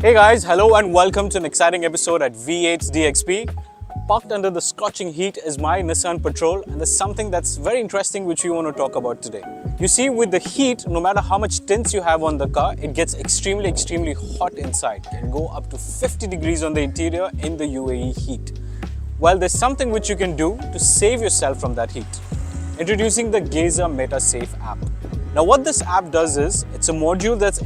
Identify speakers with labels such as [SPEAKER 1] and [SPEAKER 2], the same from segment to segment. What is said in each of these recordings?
[SPEAKER 1] Hey guys, hello and welcome to an exciting episode at V8's DXP. Parked under the scorching heat is my Nissan Patrol, and there's something that's very interesting which we want to talk about today. You see, with the heat, no matter how much tints you have on the car, it gets extremely hot inside. It can go up to 50 degrees on the interior in the UAE heat. Well, there's something which you can do to save yourself from that heat. Introducing the Geyser MetaSafe app. Now what this app does is, it's a module that's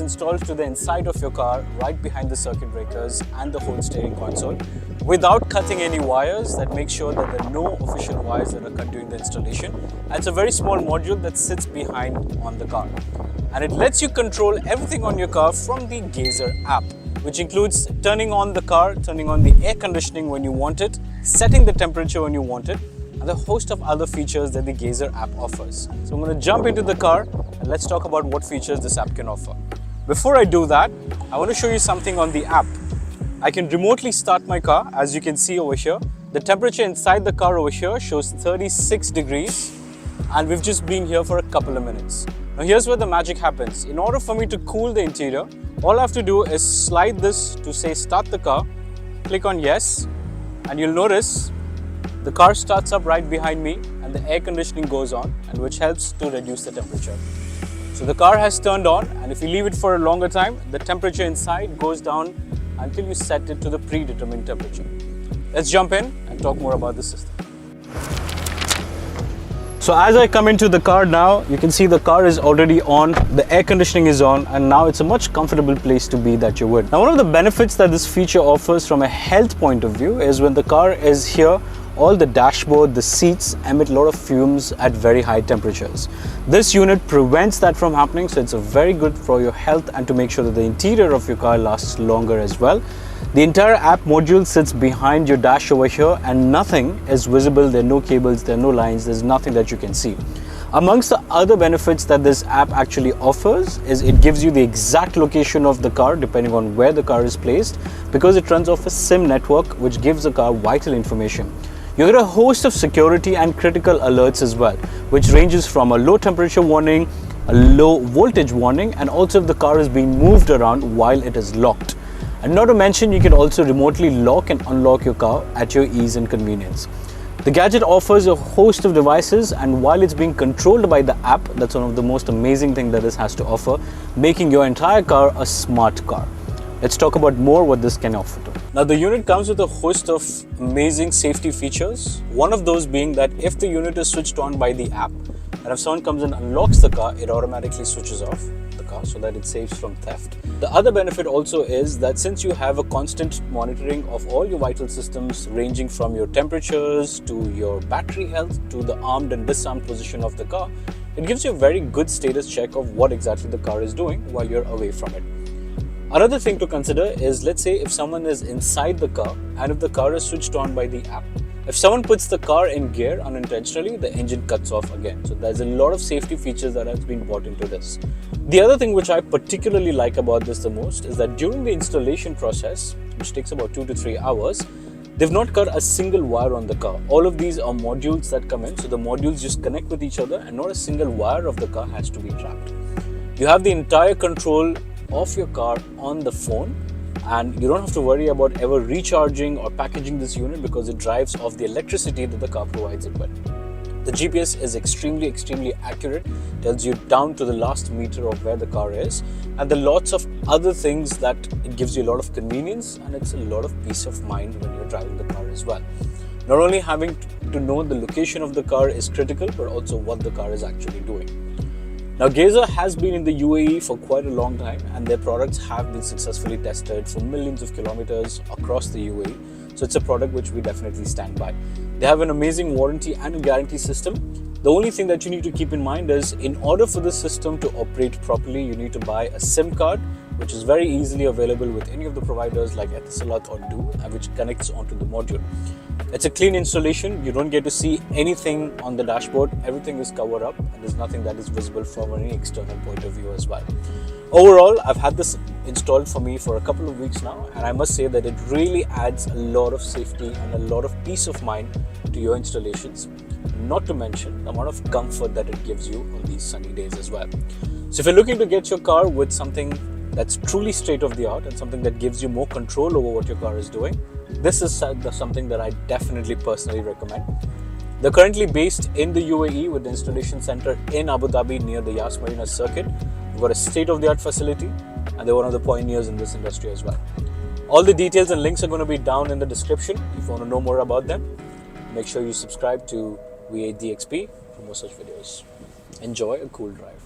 [SPEAKER 1] installed to the inside of your car, right behind the circuit breakers and the whole steering console, without cutting any wires. That makes sure that there are no official wires that are cut during the installation. And it's a very small module that sits behind on the car. And it lets you control everything on your car from the Geyser app, which includes turning on the car, turning on the air conditioning when you want it, setting the temperature when you want it, and a host of other features that the Geyser app offers. So I'm going to jump into the car and let's talk about what features this app can offer. Before I do that, I want to show you something on the app. I can remotely start my car. As you can see over here, the temperature inside the car over here shows 36 degrees, and we've just been here for a couple of minutes. Now here's where the magic happens. In order for me to cool the interior, all I have to do is slide this to say start the car, click on yes, and you'll notice the car starts up right behind me and the air conditioning goes on, and which helps to reduce the temperature. So the car has turned on, and if you leave it for a longer time, the temperature inside goes down until you set it to the predetermined temperature. Let's jump in and talk more about the system. So as I come into the car now, you can see the car is already on, the air conditioning is on, and now it's a much comfortable place to be that you're with. Now one of the benefits that this feature offers from a health point of view is when the car is here, all the dashboard, the seats emit a lot of fumes at very high temperatures. This unit prevents that from happening, so it's a very good for your health and to make sure that the interior of your car lasts longer as well. The entire app module sits behind your dash over here, and nothing is visible. There are no cables, there are no lines, there's nothing that you can see. Amongst the other benefits that this app actually offers is it gives you the exact location of the car depending on where the car is placed, because it runs off a SIM network which gives the car vital information. You get a host of security and critical alerts as well, which ranges from a low temperature warning, a low voltage warning, and also if the car is being moved around while it is locked. And not to mention, you can also remotely lock and unlock your car at your ease and convenience. The gadget offers a host of devices, and while it's being controlled by the app, that's one of the most amazing things that this has to offer, making your entire car a smart car. Let's talk about more what this can offer to. Now the unit comes with a host of amazing safety features. One of those being that if the unit is switched on by the app, and if someone comes and unlocks the car, it automatically switches off the car so that it saves from theft. The other benefit also is that since you have a constant monitoring of all your vital systems, ranging from your temperatures to your battery health to the armed and disarmed position of the car, it gives you a very good status check of what exactly the car is doing while you're away from it. Another thing to consider is, let's say if someone is inside the car and if the car is switched on by the app, if someone puts the car in gear unintentionally, the engine cuts off again. So there's a lot of safety features that has been brought into this. The other thing which I particularly like about this the most is that during the installation process, which takes about 2 to 3 hours, they've not cut a single wire on the car. All of these are modules that come in, so the modules just connect with each other and not a single wire of the car has to be trapped. You have the entire control of your car on the phone, and you don't have to worry about ever recharging or packaging this unit because it drives off the electricity that the car provides it with. The GPS is extremely accurate, tells you down to the last meter of where the car is, and there are lots of other things that it gives you a lot of convenience, and it's a lot of peace of mind when you're driving the car as well. Not only having to know the location of the car is critical, but also what the car is actually doing. Now Geyser has been in the UAE for quite a long time, and their products have been successfully tested for millions of kilometers across the UAE. So it's a product which we definitely stand by. They have an amazing warranty and a guarantee system. The only thing that you need to keep in mind is, in order for this system to operate properly, you need to buy a SIM card, which is very easily available with any of the providers like Etisalat or Do, which connects onto the module. It's a clean installation. You don't get to see anything on the dashboard. Everything is covered up and there's nothing that is visible from any external point of view as well. Overall, I've had this installed for me for a couple of weeks now, and I must say that it really adds a lot of safety and a lot of peace of mind to your installations. Not to mention the amount of comfort that it gives you on these sunny days as well. So if you're looking to get your car with something that's truly state of the art and something that gives you more control over what your car is doing, this is something that I definitely personally recommend. They're currently based in the UAE with the installation center in Abu Dhabi near the Yas Marina circuit. We've got a state-of-the-art facility and they're one of the pioneers in this industry as well. All the details and links are going to be down in the description. If you want to know more about them, make sure you subscribe to V8 DXP for more such videos. Enjoy a cool drive.